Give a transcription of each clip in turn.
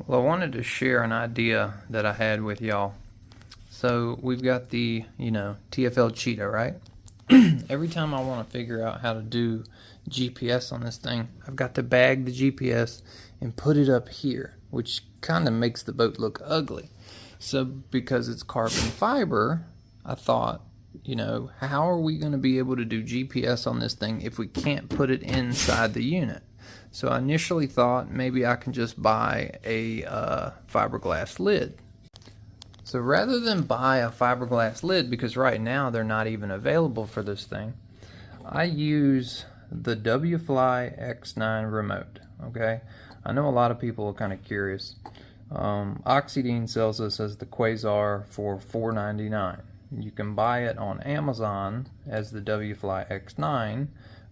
Well, I wanted to share an idea that I had with y'all. So we've got the, TFL Cheetah, right? Every time I want to figure out how to do GPS on this thing, I've got to bag the GPS and put it up here, which kind of makes the boat look ugly. So because it's carbon fiber, I thought, how are we going to be able to do GPS on this thing if we can't put it inside the unit? So I initially thought maybe I can just buy a fiberglass lid. So rather than buy a fiberglass lid, because right now they're not even available for this thing, I use the WFLY X9 remote. Okay, I know a lot of people are kind of curious. Oxydine sells this as the Quasar for $4.99. You can buy it on Amazon as the WFLY X9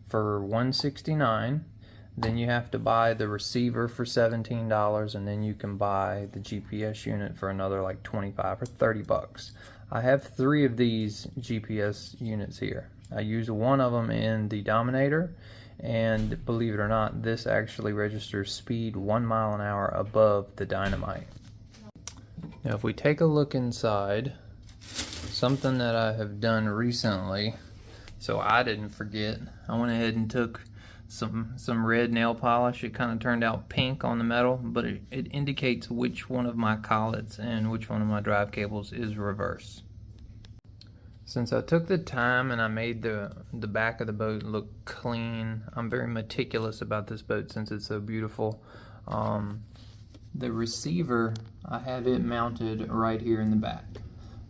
for $169. Then you have to buy the receiver for $17, and then you can buy the GPS unit for another like 25 or 30 bucks. I have 3 of these GPS units here. I use one of them in the Dominator, and believe it or not, this actually registers speed 1 mile an hour above the Dynamite. Now if we take a look inside, something that I have done recently, so I didn't forget, I went ahead and took some red nail polish. It kind of turned out pink on the metal, but it indicates which one of my collets and which one of my drive cables is reverse. Since I took the time and I made the back of the boat look clean, I'm very meticulous about this boat since it's so beautiful. The receiver, I have it mounted right here in the back.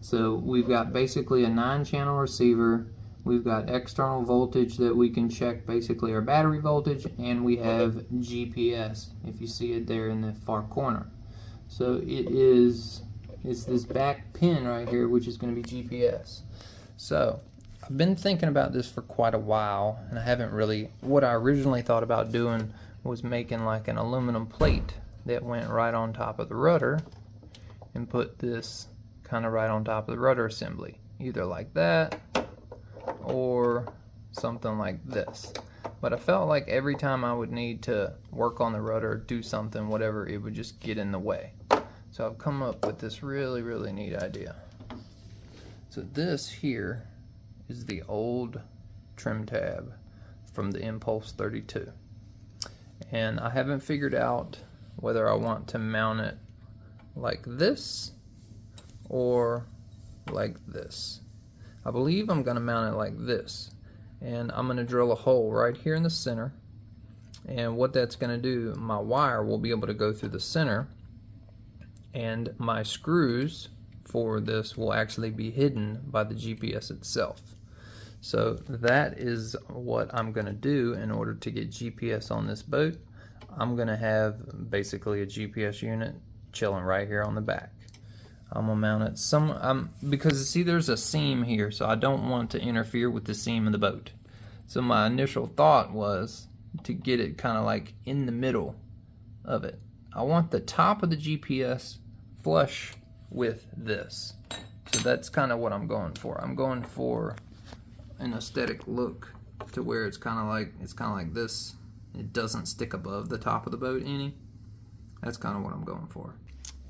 So we've got basically a 9-channel receiver. We've got external voltage that we can check, basically our battery voltage, and we have GPS, if you see it there in the far corner. So it's this back pin right here, which is going to be GPS. So I've been thinking about this for quite a while, and I haven't really, what I originally thought about doing was making like an aluminum plate that went right on top of the rudder and put this kind of right on top of the rudder assembly, either like that or something like this. But I felt like every time I would need to work on the rudder, do something, whatever, it would just get in the way. So I've come up with this really, really neat idea. So this here is the old trim tab from the Impulse 32. And I haven't figured out whether I want to mount it like this or like this. I believe I'm going to mount it like this, and I'm going to drill a hole right here in the center, and what that's going to do, my wire will be able to go through the center, and my screws for this will actually be hidden by the GPS itself. So that is what I'm going to do in order to get GPS on this boat. I'm going to have basically a GPS unit chilling right here on the back. I'm gonna mount it because see, there's a seam here, so I don't want to interfere with the seam of the boat. So my initial thought was to get it kind of like in the middle of it. I want the top of the GPS flush with this. So that's kind of what I'm going for. I'm going for an aesthetic look to where it's kind of like this. It doesn't stick above the top of the boat any. That's kind of what I'm going for.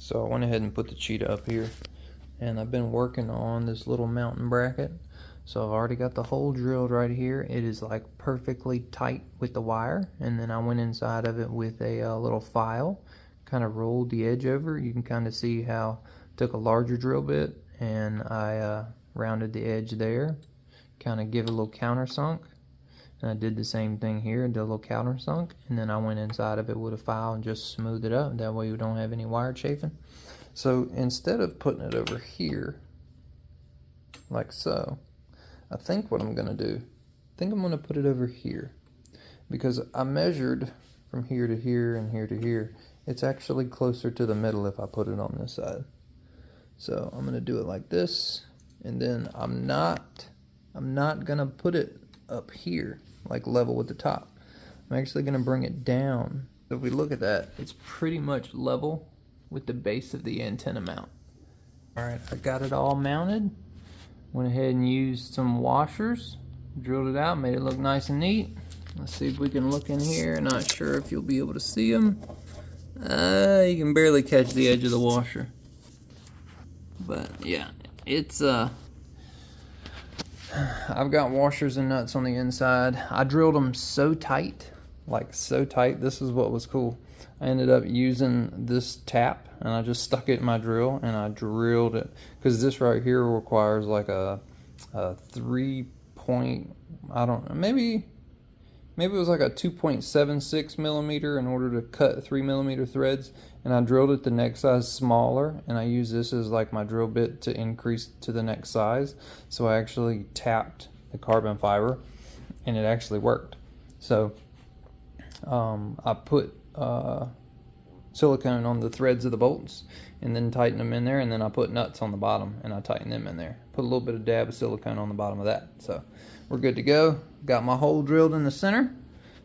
So I went ahead and put the Cheetah up here, and I've been working on this little mounting bracket. So I've already got the hole drilled right here. It is like perfectly tight with the wire, and then I went inside of it with a little file, kind of rolled the edge over. You can kind of see how I took a larger drill bit and I rounded the edge there, kind of give it a little countersunk. And I did the same thing here, did a little countersunk, and then I went inside of it with a file and just smoothed it up. That way we don't have any wire chafing. So instead of putting it over here, like so, I think what I'm gonna do, I'm gonna put it over here. Because I measured from here to here and here to here. It's actually closer to the middle if I put it on this side. So I'm gonna do it like this, and then I'm not gonna put it up here like level with the top. I'm actually going to bring it down. So if we look at that, it's pretty much level with the base of the antenna mount. Alright, I got it all mounted. Went ahead and used some washers, drilled it out, made it look nice and neat. Let's see if we can look in here. Not sure if you'll be able to see them. you can barely catch the edge of the washer. But yeah, it's I've got washers and nuts on the inside. I drilled them so tight, like so tight. This is what was cool. I ended up using this tap, and I just stuck it in my drill, and I drilled it, because this right here requires like a 3-point, I don't know, maybe it was like a 2.76 millimeter in order to cut 3 millimeter threads, and I drilled it the next size smaller, and I use this as like my drill bit to increase to the next size. So I actually tapped the carbon fiber, and it actually worked. So I put silicone on the threads of the bolts and then tighten them in there, and then I put nuts on the bottom and I tighten them in there. Put a little bit of dab of silicone on the bottom of that. So we're good to go. Got my hole drilled in the center,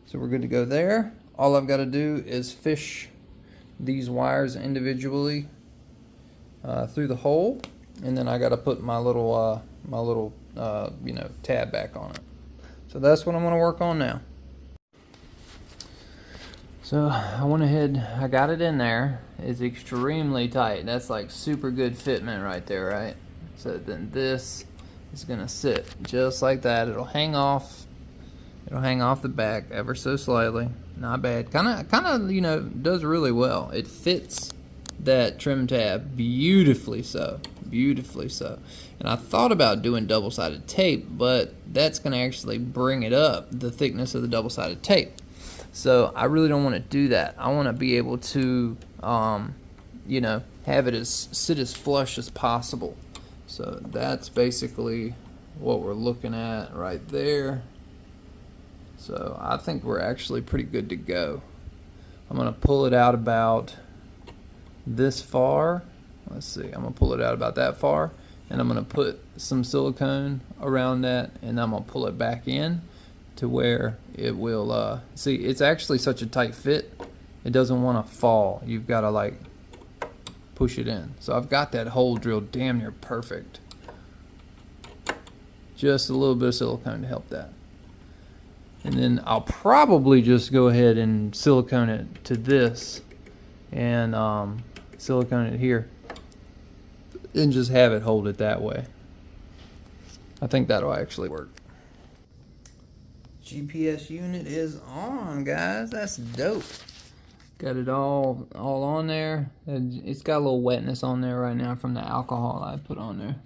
so we're good to go there. All I've got to do is fish these wires individually through the hole, and then I got to put my little you know, tab back on it. So that's what I'm going to work on now. So I went ahead, I got it in there. It's extremely tight. That's like super good fitment right there, right? So then this is gonna sit just like that. It'll hang off the back ever so slightly. Not bad. Kinda, you know, does really well. It fits that trim tab beautifully so. Beautifully so. And I thought about doing double-sided tape, but that's gonna actually bring it up, the thickness of the double-sided tape. So I really don't want to do that. I want to be able to, you know, have it sit as flush as possible. So that's basically what we're looking at right there. So I think we're actually pretty good to go. I'm going to pull it out about this far. Let's see, I'm going to pull it out about that far, and I'm going to put some silicone around that, and I'm going to pull it back in to where it will, see, it's actually such a tight fit, it doesn't want to fall. You've got to like push it in. So I've got that hole drilled damn near perfect. Just a little bit of silicone to help that. And then I'll probably just go ahead and silicone it to this, and silicone it here, and just have it hold it that way. I think that'll actually work. GPS unit is on, guys. That's dope. Got it all on there. It's got a little wetness on there right now from the alcohol I put on there.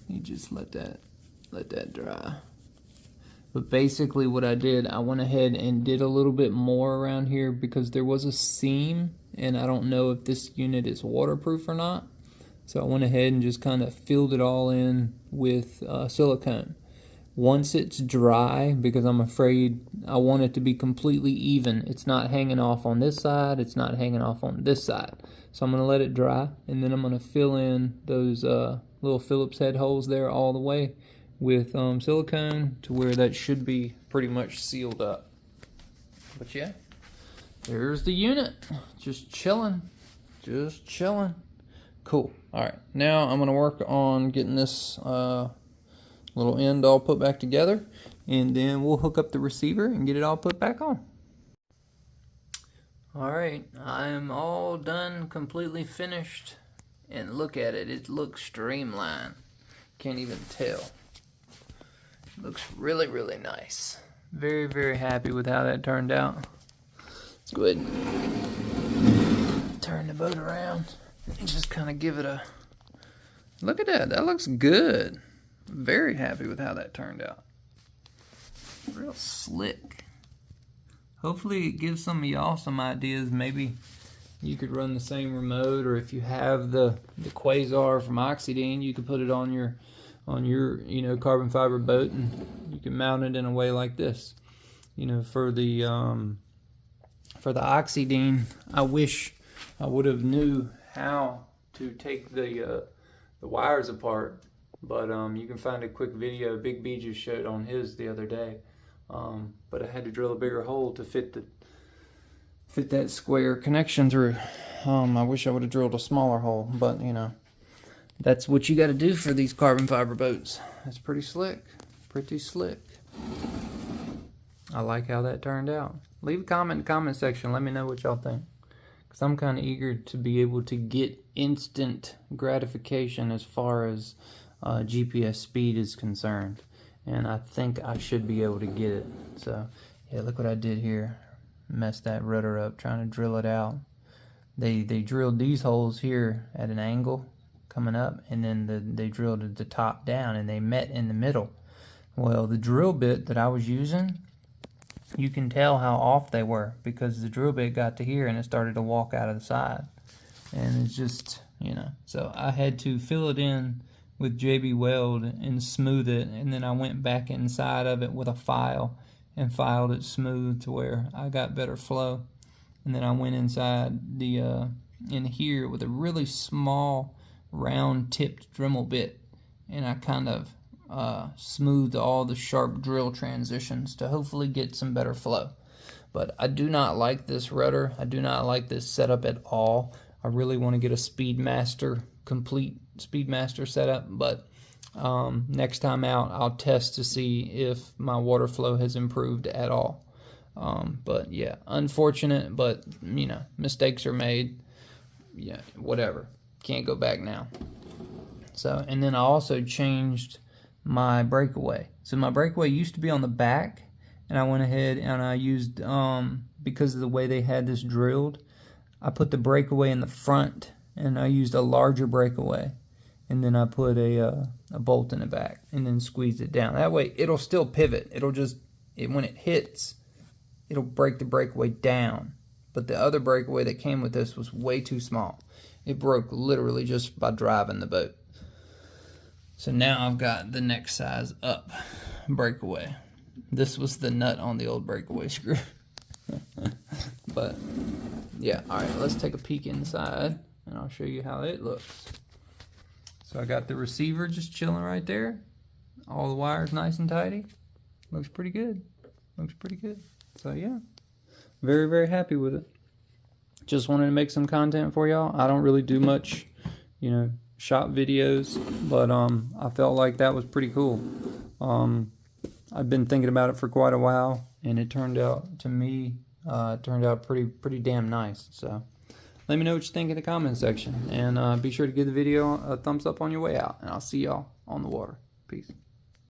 You just let that dry. But basically what I did, I went ahead and did a little bit more around here because there was a seam, and I don't know if this unit is waterproof or not. So I went ahead and just kind of filled it all in with silicone. Once it's dry, because I'm afraid I want it to be completely even. It's not hanging off on this side, it's not hanging off on this side. So I'm going to let it dry, and then I'm going to fill in those little Phillips head holes there all the way with silicone to where that should be pretty much sealed up. But yeah, there's the unit. Just chilling. Just chilling. Cool. Alright, now I'm going to work on getting this little end all put back together, and then we'll hook up the receiver and get it all put back on. Alright, I am all done, completely finished, and look at it, it looks streamlined. Can't even tell. It looks really, really nice. Very, very happy with how that turned out. Let's go ahead and turn the boat around and just kind of give it a look at that. That looks good. Very happy with how that turned out. Real slick. Hopefully it gives some of y'all some ideas. Maybe you could run the same remote, or if you have the Quasar from Oxydene, you could put it on your you know, carbon fiber boat, and you can mount it in a way like this. You know, for the Oxydene, I wish I would have knew how to take the wires apart. But you can find a quick video Big B just showed on his the other day. But I had to drill a bigger hole to fit that square connection through. I wish I would have drilled a smaller hole, but you know, that's what you got to do for these carbon fiber boats. That's pretty slick. Pretty slick. I like how that turned out. Leave a comment in the comment section. Let me know what y'all think. because I'm kind of eager to be able to get instant gratification as far as GPS speed is concerned, and I think I should be able to get it. So yeah, look what I did here. Messed that rudder up trying to drill it out. They drilled these holes here at an angle coming up, and then they drilled the top down, and they met in the middle. Well, the drill bit that I was using, you can tell how off they were, because the drill bit got to here and it started to walk out of the side, and it's just, you know, so I had to fill it in with JB Weld and smooth it, and then I went back inside of it with a file and filed it smooth to where I got better flow. And then I went inside the in here with a really small round tipped Dremel bit, and I kind of smoothed all the sharp drill transitions to hopefully get some better flow. But I do not like this rudder. I do not like this setup at all. I really want to get a Speedmaster, complete Speedmaster setup, but next time out I'll test to see if my water flow has improved at all. But yeah, unfortunate, but you know, mistakes are made. Yeah, whatever, can't go back now. So, and then I also changed my breakaway. So my breakaway used to be on the back, and I went ahead and I used, because of the way they had this drilled, I put the breakaway in the front, and I used a larger breakaway, and then I put a bolt in the back and then squeezed it down. That way it'll still pivot. It'll just, when it hits, it'll break the breakaway down. But the other breakaway that came with this was way too small. It broke literally just by driving the boat. So now I've got the next size up breakaway. This was the nut on the old breakaway screw. But yeah, alright, let's take a peek inside and I'll show you how it looks. So I got the receiver just chilling right there. All the wires nice and tidy. Looks pretty good. Looks pretty good. So yeah, very, very happy with it. Just wanted to make some content for y'all. I don't really do much, you know, shop videos, but I felt like that was pretty cool. I've been thinking about it for quite a while, and it turned out, to me, turned out pretty damn nice. So let me know what you think in the comment section, and be sure to give the video a thumbs up on your way out, and I'll see y'all on the water. Peace.